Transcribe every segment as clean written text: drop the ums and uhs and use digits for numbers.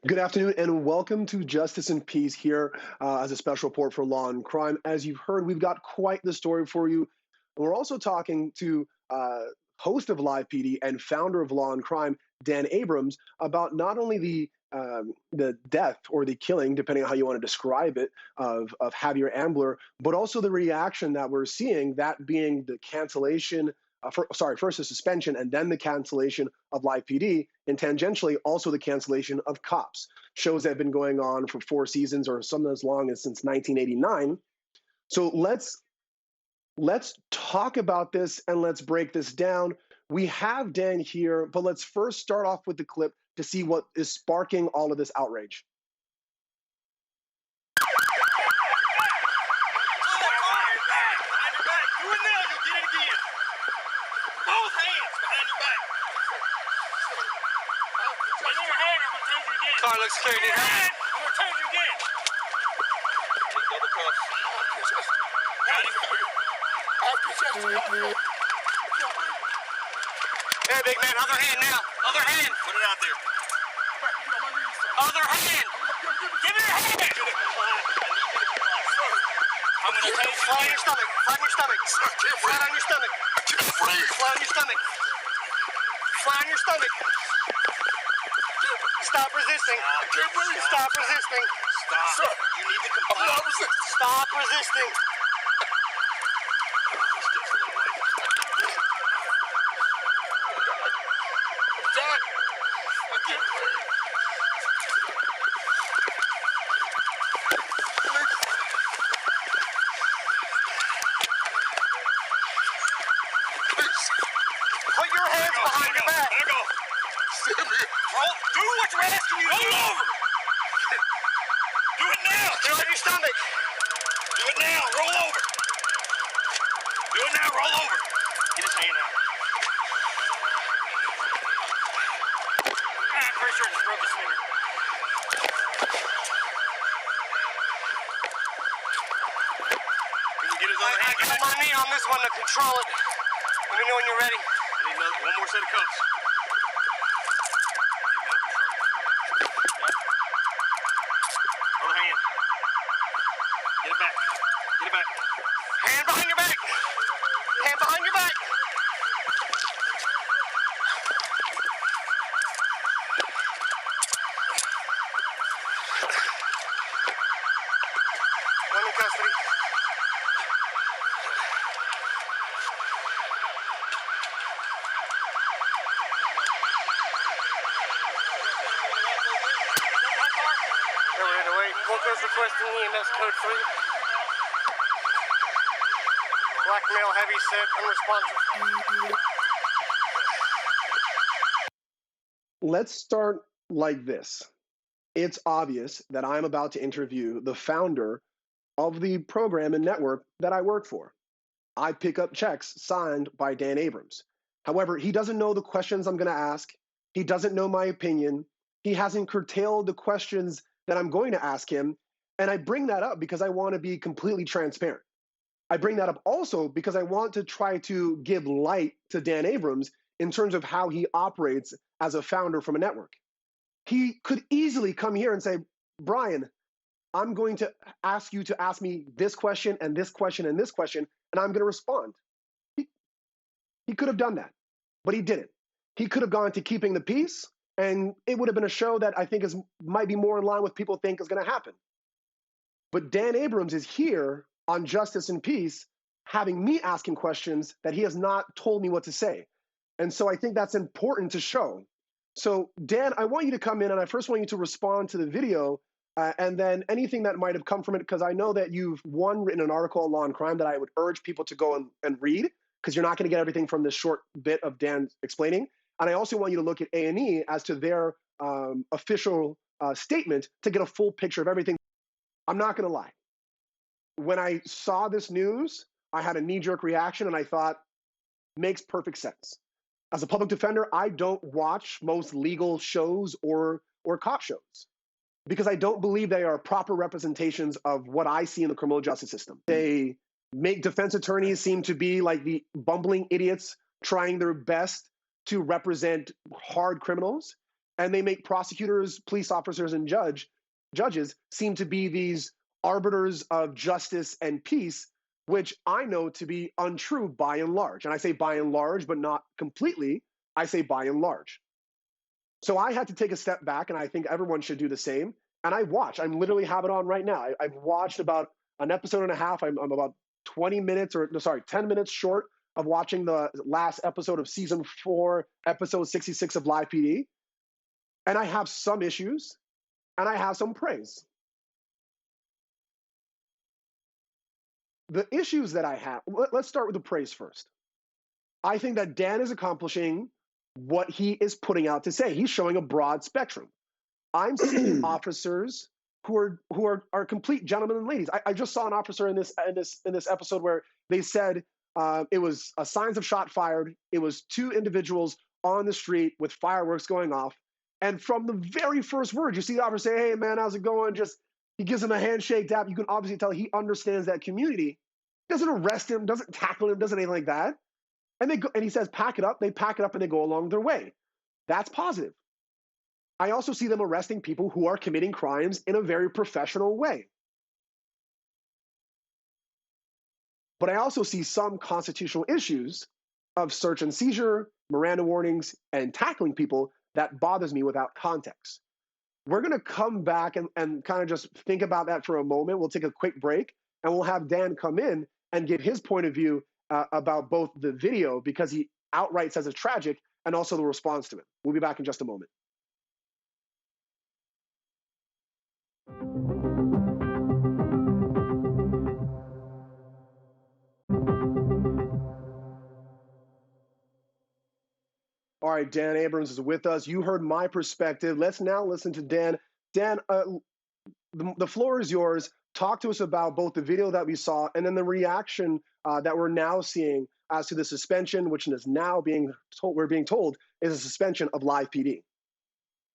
Good afternoon and welcome to Justice and Peace here as a special report for Law and Crime. As you've heard, we've got quite the story for you. We're also talking to host of Live PD and founder of Law and Crime, Dan Abrams, about not only the death or the killing, depending on how you want to describe it, of Javier Ambler, but also the reaction that we're seeing, that being the cancellation. First the suspension and then the cancellation of Live PD, and tangentially also the cancellation of Cops, shows that have been going on for 4 seasons or some as long as since 1989. So let's talk about this and let's break this down. We have Dan here, but let's first start off with the clip to see what is sparking all of this outrage. Car looks clear. I'm gonna turn you again. Double cuffs. Hey, big man, other hand now. Other hand. Put it out there. Other hand. Give me your hand. I'm gonna take you. Flat on your stomach. Flat on your stomach. Flat on your stomach. Flat on your stomach. Flat on your stomach. Stop resisting. Stop resisting. Stop. Sir, you need to comply. Stop resisting. Jack, I can't breathe. Please. Put your hands behind your back. There you go. Stand me. Roll. Do what you're asking you to do. Roll over. Do it now. Do it on your stomach. Do it now. Roll over. Do it now. Roll over. Get his hand out. I'm pretty sure I just broke his finger. Can you get his other hand? I got my knee on this one to control it. Let me know when you're ready. I need one more set of cuffs. Other hand. Get it back. Get it back. Hand behind your back. Hand behind your back. One in custody. We're to wait. Vocals requesting EMS code 3. Black male, heavy set, unresponsive. Let's start like this. It's obvious that I'm about to interview the founder of the program and network that I work for. I pick up checks signed by Dan Abrams. However, he doesn't know the questions I'm going to ask. He doesn't know my opinion. He hasn't curtailed the questions that I'm going to ask him. And I bring that up because I want to be completely transparent. I bring that up also because I want to try to give light to Dan Abrams in terms of how he operates as a founder from a network. He could easily come here and say, Brian, I'm going to ask you to ask me this question and this question and this question, and I'm going to respond. He could have done that, but he didn't. He could have gone to keeping the peace, and it would have been a show that I think might be more in line with people think is going to happen. But Dan Abrams is here on Justice and Peace, having me asking questions that he has not told me what to say. And so I think that's important to show. So Dan, I want you to come in and I first want you to respond to the video and then anything that might have come from it, because I know that you've written an article on Law and Crime that I would urge people to go and read, because you're not going to get everything from this short bit of Dan explaining. And I also want you to look at A&E as to their official statement to get a full picture of everything. I'm not going to lie. When I saw this news, I had a knee-jerk reaction and I thought, makes perfect sense. As a public defender, I don't watch most legal shows or cop shows because I don't believe they are proper representations of what I see in the criminal justice system. They make defense attorneys seem to be like the bumbling idiots trying their best to represent hard criminals. And they make prosecutors, police officers, and judges seem to be these arbiters of justice and peace, which I know to be untrue by and large. And I say by and large, but not completely. I say by and large. So I had to take a step back, and I think everyone should do the same. And I I'm literally have it on right now. I've watched about an episode and a half. I'm about 20 minutes, or no, sorry, 10 minutes short of watching the last episode of season 4, episode 66 of Live PD. And I have some issues, and I have some praise. The issues that I have, let's start with the praise first. I think that Dan is accomplishing what he is putting out to say. He's showing a broad spectrum. I'm seeing officers who are complete gentlemen and ladies. I just saw an officer in this episode where they said it was signs of shot fired. It was 2 individuals on the street with fireworks going off. And from the very first word, you see the officer say, "Hey man, how's it going?" He gives him a handshake, tap. You can obviously tell he understands that community. Doesn't arrest him, doesn't tackle him, doesn't anything like that. And he says, "Pack it up." They pack it up and they go along their way. That's positive. I also see them arresting people who are committing crimes in a very professional way. But I also see some constitutional issues of search and seizure, Miranda warnings, and tackling people that bothers me without context. We're going to come back and kind of just think about that for a moment. We'll take a quick break, and we'll have Dan come in and give his point of view about both the video, because he outright says it's tragic, and also the response to it. We'll be back in just a moment. All right, Dan Abrams is with us. You heard my perspective. Let's now listen to Dan. Dan, the floor is yours. Talk to us about both the video that we saw and then the reaction that we're now seeing as to the suspension, which is now we're being told is a suspension of Live PD.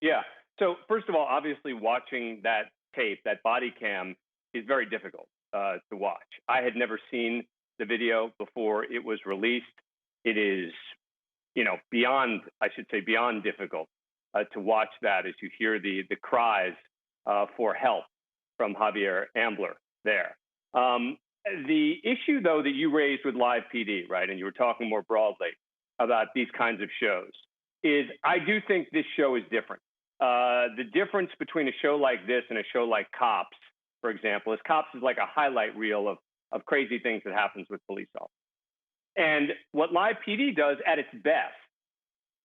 Yeah. So first of all, obviously watching that tape, that body cam, is very difficult to watch. I had never seen the video before it was released. It is, beyond difficult to watch that as you hear the cries for help from Javier Ambler there. The issue, though, that you raised with Live PD, right, and you were talking more broadly about these kinds of shows, is I do think this show is different. The difference between a show like this and a show like Cops, for example, is Cops is like a highlight reel of crazy things that happens with police officers. And what Live PD does at its best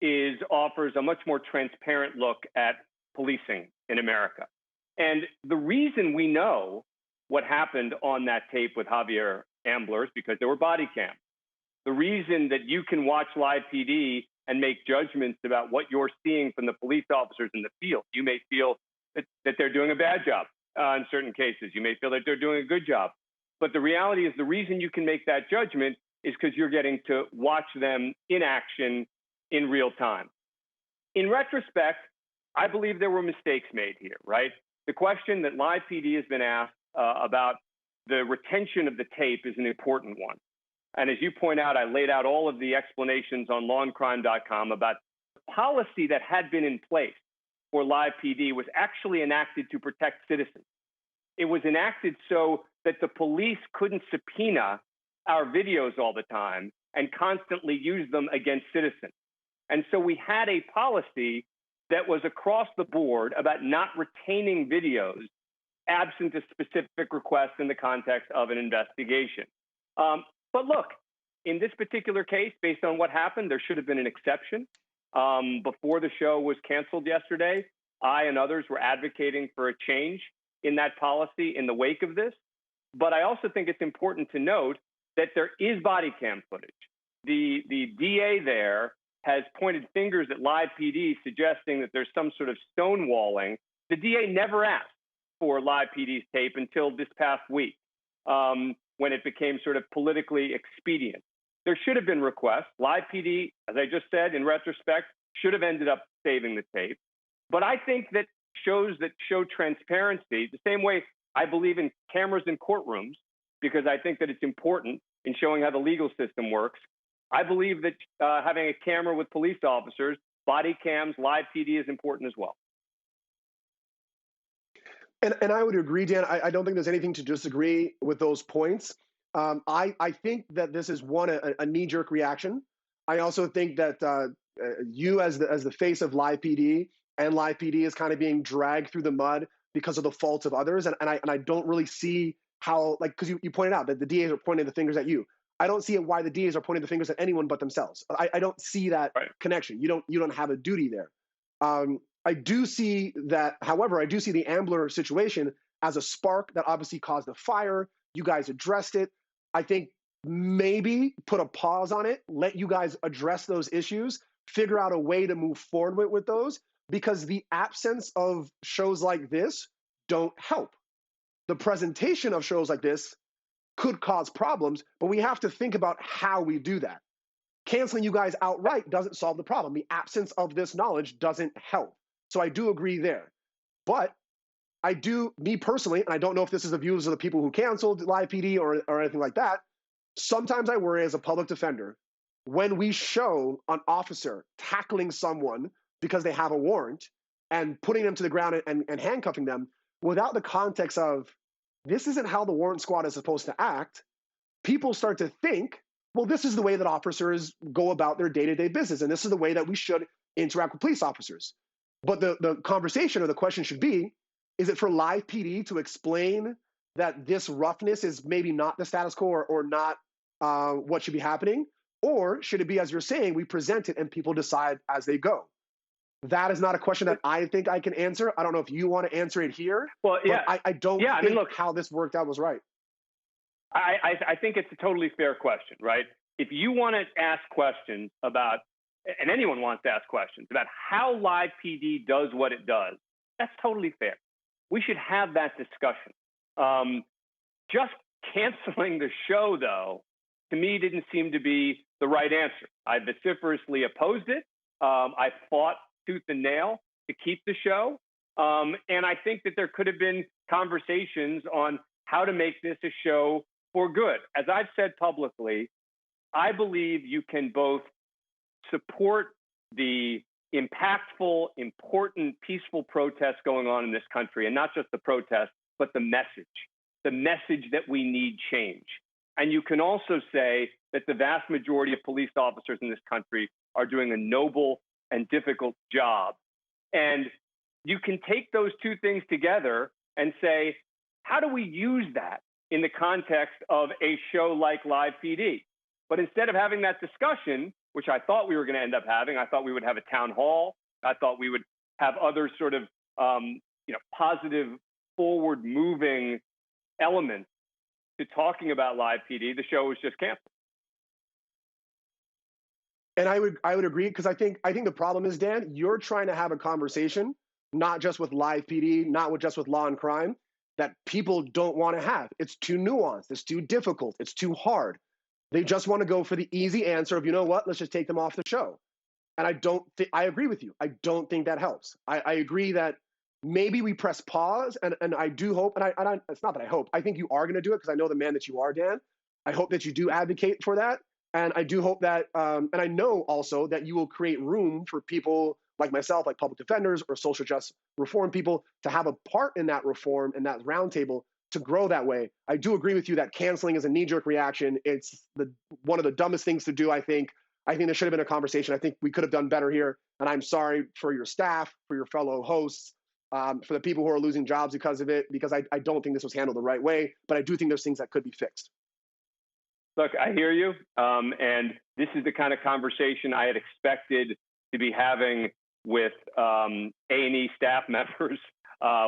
is offers a much more transparent look at policing in America. And the reason we know what happened on that tape with Javier Ambler is because there were body cams. The reason that you can watch Live PD and make judgments about what you're seeing from the police officers in the field. You may feel that they're doing a bad job in certain cases. You may feel that they're doing a good job. But the reality is the reason you can make that judgment is because you're getting to watch them in action in real time. In retrospect, I believe there were mistakes made here, right? The question that Live PD has been asked about the retention of the tape is an important one. And as you point out, I laid out all of the explanations on lawandcrime.com about the policy that had been in place for Live PD was actually enacted to protect citizens. It was enacted so that the police couldn't subpoena our videos all the time and constantly use them against citizens. And so we had a policy that was across the board about not retaining videos absent a specific request in the context of an investigation. But look, in this particular case, based on what happened, there should have been an exception. Before the show was canceled yesterday, I and others were advocating for a change in that policy in the wake of this. But I also think it's important to note that there is body cam footage. The DA there has pointed fingers at Live PD, suggesting that there's some sort of stonewalling. The DA never asked for Live PD's tape until this past week, when it became sort of politically expedient. There should have been requests. Live PD, as I just said, in retrospect, should have ended up saving the tape. But I think that shows that show transparency, the same way I believe in cameras in courtrooms, because I think that it's important in showing how the legal system works. I believe that having a camera with police officers body cams, live PD is important as well. And I would agree, Dan. I don't think there's anything to disagree with those points. I think that this is a knee-jerk reaction. I also think that you, as the face of live PD, and live PD is kind of being dragged through the mud because of the faults of others. And I don't really see how, like, because you pointed out that the DAs are pointing the fingers at you. I don't see why the DAs are pointing the fingers at anyone but themselves. I don't see that connection. You don't have a duty there. I do see that, however, I do see the Ambler situation as a spark that obviously caused a fire. You guys addressed it. I think maybe put a pause on it, let you guys address those issues, figure out a way to move forward with those, because the absence of shows like this don't help. The presentation of shows like this could cause problems, but we have to think about how we do that. Canceling you guys outright doesn't solve the problem. The absence of this knowledge doesn't help. So I do agree there. But me personally, and I don't know if this is the views of the people who canceled live PD or anything like that, sometimes I worry as a public defender when we show an officer tackling someone because they have a warrant and putting them to the ground and handcuffing them without the context of this isn't how the warrant squad is supposed to act. People start to think, well, this is the way that officers go about their day-to-day business, and this is the way that we should interact with police officers. But the conversation or the question should be, is it for live PD to explain that this roughness is maybe not the status quo or not what should be happening? Or should it be, as you're saying, we present it and people decide as they go? That is not a question that I think I can answer. I don't know if you want to answer it here. Well, yeah. But I don't think how this worked out was right. I think it's a totally fair question, right? If you want to ask questions about, and anyone wants to ask questions about how live PD does what it does, that's totally fair. We should have that discussion. Just canceling the show, though, to me didn't seem to be the right answer. I vociferously opposed it. I fought tooth and nail to keep the show. And I think that there could have been conversations on how to make this a show for good. As I've said publicly, I believe you can both support the impactful, important, peaceful protests going on in this country, and not just the protest, but the message that we need change. And you can also say that the vast majority of police officers in this country are doing a noble and difficult job. And you can take those two things together and say, how do we use that in the context of a show like Live PD? But instead of having that discussion, which I thought we were going to end up having, I thought we would have a town hall. I thought we would have other sort of positive, forward-moving elements to talking about Live PD. The show was just canceled. And I would agree, because I think the problem is, Dan, you're trying to have a conversation, not just with Live PD, not just with Law&Crime, that people don't want to have. It's too nuanced. It's too difficult. It's too hard. They just want to go for the easy answer of, you know what, let's just take them off the show. And I agree with you. I don't think that helps. I agree that maybe we press pause, and I do hope, and it's not that I hope, I think you are going to do it, because I know the man that you are, Dan. I hope that you do advocate for that. And I do hope that, and I know also that you will create room for people like myself, like public defenders or social justice reform people, to have a part in that reform and that roundtable to grow that way. I do agree with you that canceling is a knee-jerk reaction. It's one of the dumbest things to do, I think. I think there should have been a conversation. I think we could have done better here. And I'm sorry for your staff, for your fellow hosts, for the people who are losing jobs because of it, because I don't think this was handled the right way. But I do think there's things that could be fixed. Look, I hear you. And this is the kind of conversation I had expected to be having with A&E staff members,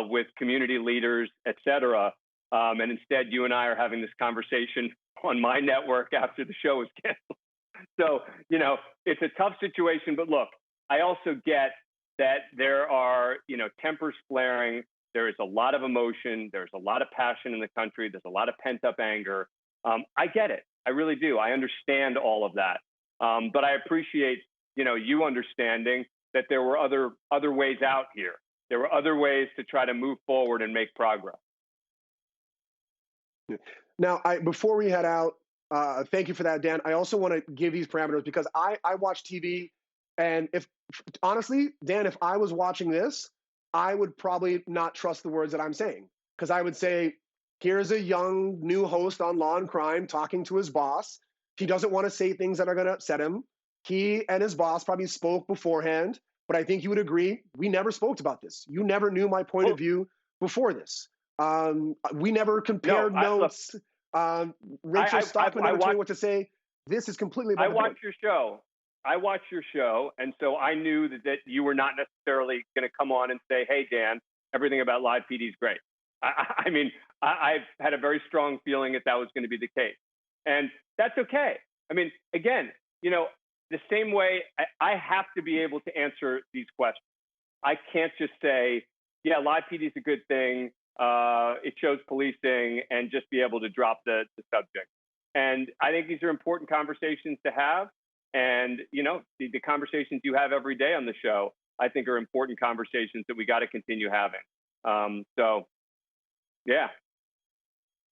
with community leaders, et cetera. And instead, you and I are having this conversation on my network after the show is canceled. So, it's a tough situation. But look, I also get that there are, tempers flaring. There is a lot of emotion. There's a lot of passion in the country. There's a lot of pent-up anger. I get it. I really do. I understand all of that. But I appreciate, you understanding that there were other ways out here. There were other ways to try to move forward and make progress. Now, before we head out, thank you for that, Dan. I also want to give these parameters, because I watch TV And if honestly, Dan, if I was watching this, I would probably not trust the words that I'm saying, because I would say, here's a young new host on Law and Crime talking to his boss. He doesn't want to say things that are going to upset him. He and his boss probably spoke beforehand, but I think you would agree, we never spoke about this. You never knew my point of view before this. We never compared notes. Rachel Stockman never told me what to say. This is completely about I watched your show. I watched your show, and so I knew that you were not necessarily going to come on and say, hey, Dan, everything about Live PD is great. I mean, I've had a very strong feeling that was going to be the case. And that's okay. I mean, again, you know, the same way I have to be able to answer these questions. I can't just say, yeah, Live PD is a good thing. It shows policing, and just be able to drop the subject. And I think these are important conversations to have. And, you know, the conversations you have every day on the show, I think are important conversations that we got to continue having. So, yeah.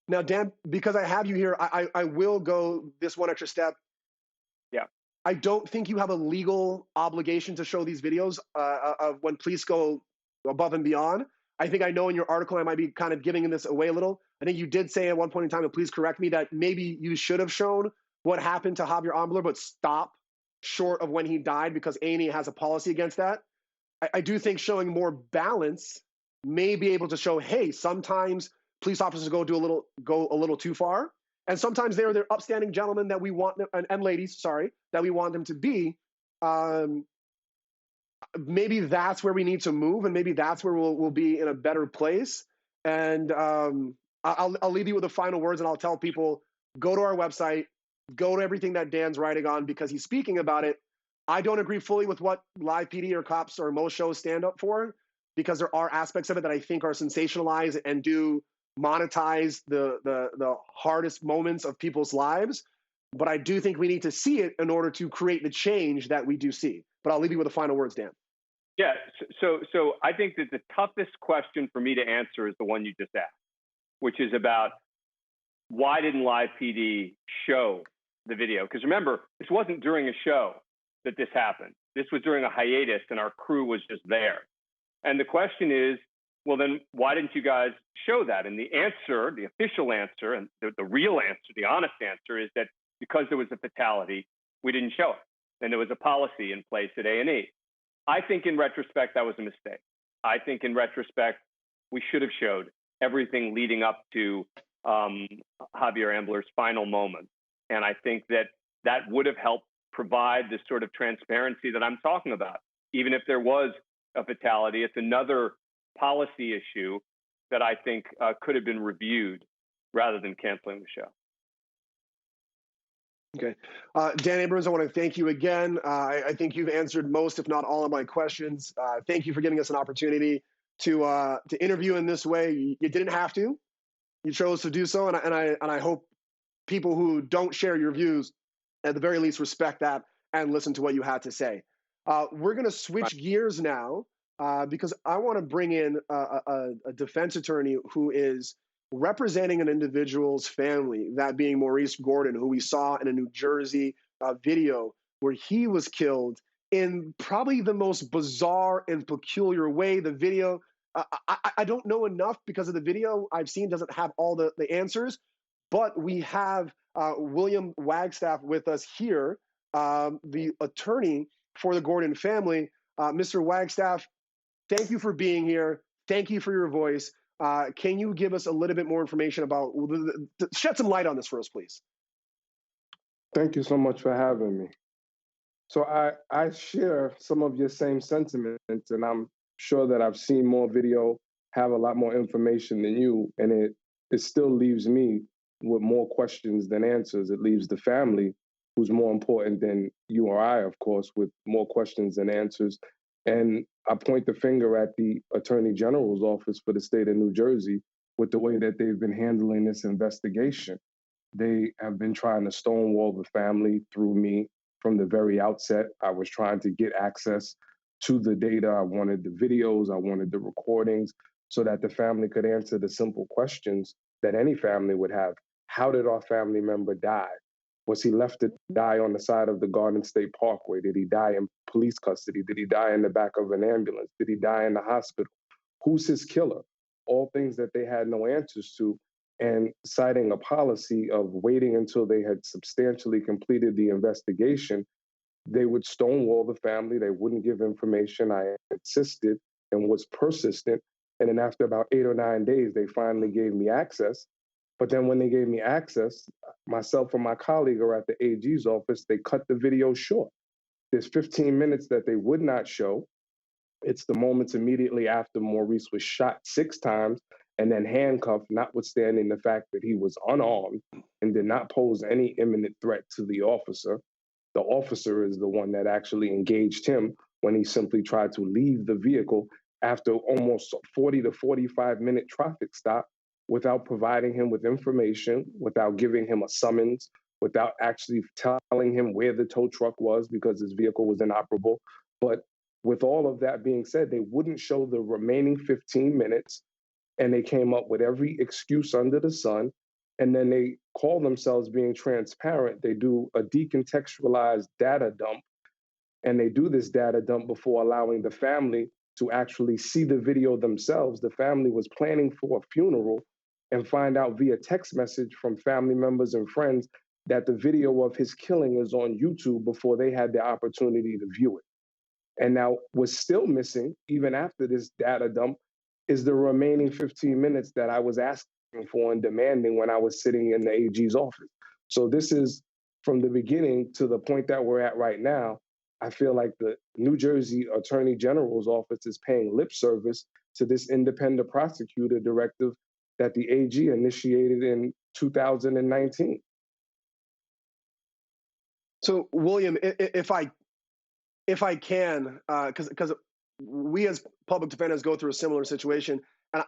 Now, Dan, because I have you here, I will go this one extra step. Yeah. I don't think you have a legal obligation to show these videos of when police go above and beyond. I think I know in your article I might be kind of giving this away a little. I think you did say at one point in time, and please correct me, that maybe you should have shown what happened to Javier Ambler, but stop short of when he died because A&E has a policy against that. I do think showing more balance may be able to show, hey, sometimes police officers go a little too far, and sometimes they're upstanding gentlemen that we want them, and ladies, sorry, that we want them to be. Maybe that's where we need to move, and maybe that's where we'll be in a better place. And I'll leave you with the final words, and I'll tell people, go to our website, go to everything that Dan's writing on, because he's speaking about it. I don't agree fully with what Live PD or cops or most shows stand up for, because there are aspects of it that I think are sensationalized and do monetize the hardest moments of people's lives. But I do think we need to see it in order to create the change that we do see. But I'll leave you with the final words, Dan. Yeah, so I think that the toughest question for me to answer is the one you just asked, which is about why didn't Live PD show the video? Because remember, this wasn't during a show that this happened. This was during a hiatus, and our crew was just there. And the question is, well, then why didn't you guys show that? And the answer, the official answer, and the real answer, the honest answer, is that because there was a fatality, we didn't show it. And there was a policy in place at A&E. I think in retrospect, that was a mistake. I think in retrospect, we should have showed everything leading up to Javier Ambler's final moment. And I think that would have helped provide this sort of transparency that I'm talking about. Even if there was a fatality, it's another policy issue that I think could have been reviewed rather than canceling the show. Okay. Dan Abrams, I want to thank you again. I think you've answered most, if not all, of my questions. Thank you for giving us an opportunity to interview in this way. You didn't have to. You chose to do so, and I hope people who don't share your views, at the very least, respect that and listen to what you had to say. We're going to switch gears now because I want to bring in a defense attorney who is representing an individual's family, that being Maurice Gordon, who we saw in a New Jersey video where he was killed in probably the most bizarre and peculiar way. The video, I don't know enough because of the video I've seen doesn't have all the answers, but we have William Wagstaff with us here, the attorney for the Gordon family. Mr. Wagstaff, thank you for being here. Thank you for your voice. Can you give us a little bit more information about, shed some light on this for us, please? Thank you so much for having me. So I share some of your same sentiments, and I'm sure that I've seen more video, have a lot more information than you, and it still leaves me with more questions than answers. It leaves the family, who's more important than you or I, of course, with more questions than answers. And I point the finger at the Attorney General's office for the state of New Jersey with the way that they've been handling this investigation. They have been trying to stonewall the family through me from the very outset. I was trying to get access to the data. I wanted the videos, I wanted the recordings, so that the family could answer the simple questions that any family would have. How did our family member die? Was he left to die on the side of the Garden State Parkway? Did he die in police custody? Did he die in the back of an ambulance? Did he die in the hospital? Who's his killer? All things that they had no answers to, and citing a policy of waiting until they had substantially completed the investigation, they would stonewall the family. They wouldn't give information. I insisted and was persistent. And then after about 8 or 9 days, they finally gave me access. But then when they gave me access, myself and my colleague are at the AG's office, they cut the video short. There's 15 minutes that they would not show. It's the moments immediately after Maurice was shot 6 times and then handcuffed, notwithstanding the fact that he was unarmed and did not pose any imminent threat to the officer. The officer is the one that actually engaged him when he simply tried to leave the vehicle after almost 40 to 45-minute traffic stop without providing him with information, without giving him a summons, without actually telling him where the tow truck was because his vehicle was inoperable. But with all of that being said, they wouldn't show the remaining 15 minutes, and they came up with every excuse under the sun. And then they call themselves being transparent. They do a decontextualized data dump, and they do this data dump before allowing the family to actually see the video themselves. The family was planning for a funeral and find out via text message from family members and friends that the video of his killing is on YouTube before they had the opportunity to view it. And now what's still missing, even after this data dump, is the remaining 15 minutes that I was asking for and demanding when I was sitting in the AG's office. So this is from the beginning to the point that we're at right now. I feel like the New Jersey Attorney General's office is paying lip service to this independent prosecutor directive that the AG initiated in 2019. So, William, if I can, because we as public defenders go through a similar situation,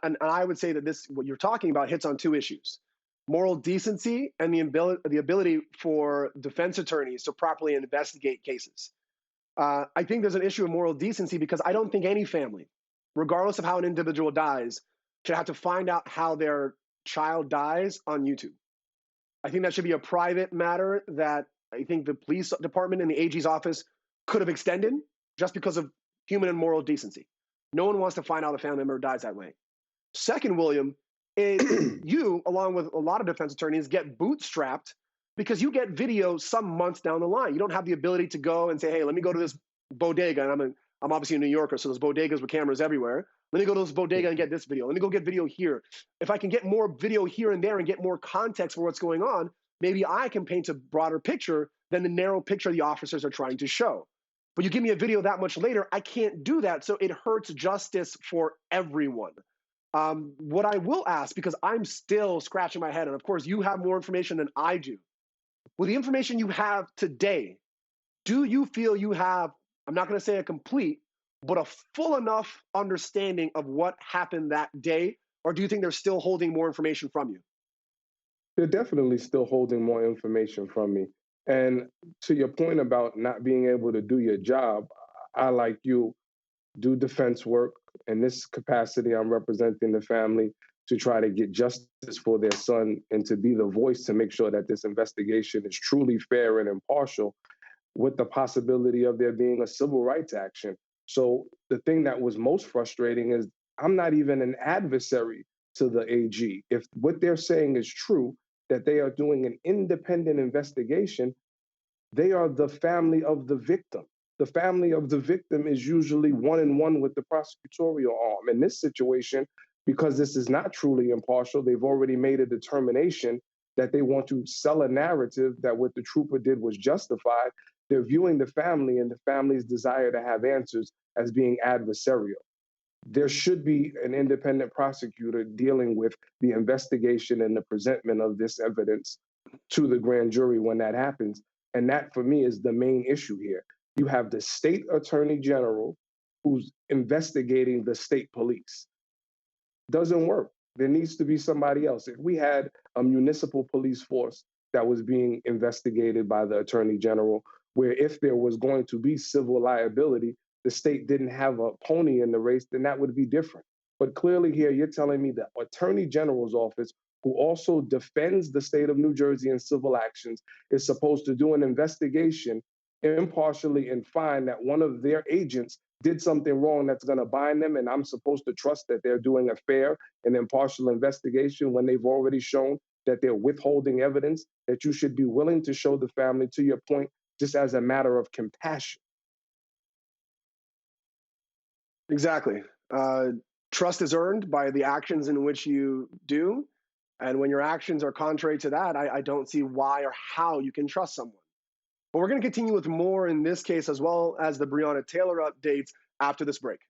and I would say that this, what you're talking about, hits on 2 issues: moral decency and the ability for defense attorneys to properly investigate cases. I think there's an issue of moral decency because I don't think any family, regardless of how an individual dies, should have to find out how their child dies on YouTube. I think that should be a private matter that I think the police department and the AG's office could have extended just because of human and moral decency. No one wants to find out a family member dies that way. Second, William, is you, along with a lot of defense attorneys, get bootstrapped because you get video some months down the line. You don't have the ability to go and say, hey, let me go to this bodega. And I'm obviously a New Yorker, so there's bodegas with cameras everywhere. Let me go to this bodega and get this video. Let me go get video here. If I can get more video here and there and get more context for what's going on, maybe I can paint a broader picture than the narrow picture the officers are trying to show. But you give me a video that much later, I can't do that. So it hurts justice for everyone. What I will ask, because I'm still scratching my head, and of course you have more information than I do. With the information you have today, do you feel you have, I'm not going to say a complete, but a full enough understanding of what happened that day? Or do you think they're still holding more information from you? They're definitely still holding more information from me. And to your point about not being able to do your job, I, like you, do defense work. In this capacity, I'm representing the family to try to get justice for their son and to be the voice to make sure that this investigation is truly fair and impartial, with the possibility of there being a civil rights action. So the thing that was most frustrating is I'm not even an adversary to the AG. If what they're saying is true, that they are doing an independent investigation, they are the family of the victim. The family of the victim is usually 1-on-1 with the prosecutorial arm. In this situation, because this is not truly impartial, they've already made a determination that they want to sell a narrative that what the trooper did was justified. They're viewing the family and the family's desire to have answers as being adversarial. There should be an independent prosecutor dealing with the investigation and the presentment of this evidence to the grand jury when that happens. And that, for me, is the main issue here. You have the state attorney general who's investigating the state police. Doesn't work. There needs to be somebody else. If we had a municipal police force that was being investigated by the attorney general, where if there was going to be civil liability, the state didn't have a pony in the race, then that would be different. But clearly here, you're telling me the attorney general's office, who also defends the state of New Jersey in civil actions, is supposed to do an investigation impartially and find that one of their agents did something wrong that's going to bind them, and I'm supposed to trust that they're doing a fair and impartial investigation when they've already shown that they're withholding evidence, that you should be willing to show the family, to your point, just as a matter of compassion. Exactly. Trust is earned by the actions in which you do. And when your actions are contrary to that, I don't see why or how you can trust someone. But we're going to continue with more in this case, as well as the Breonna Taylor updates after this break.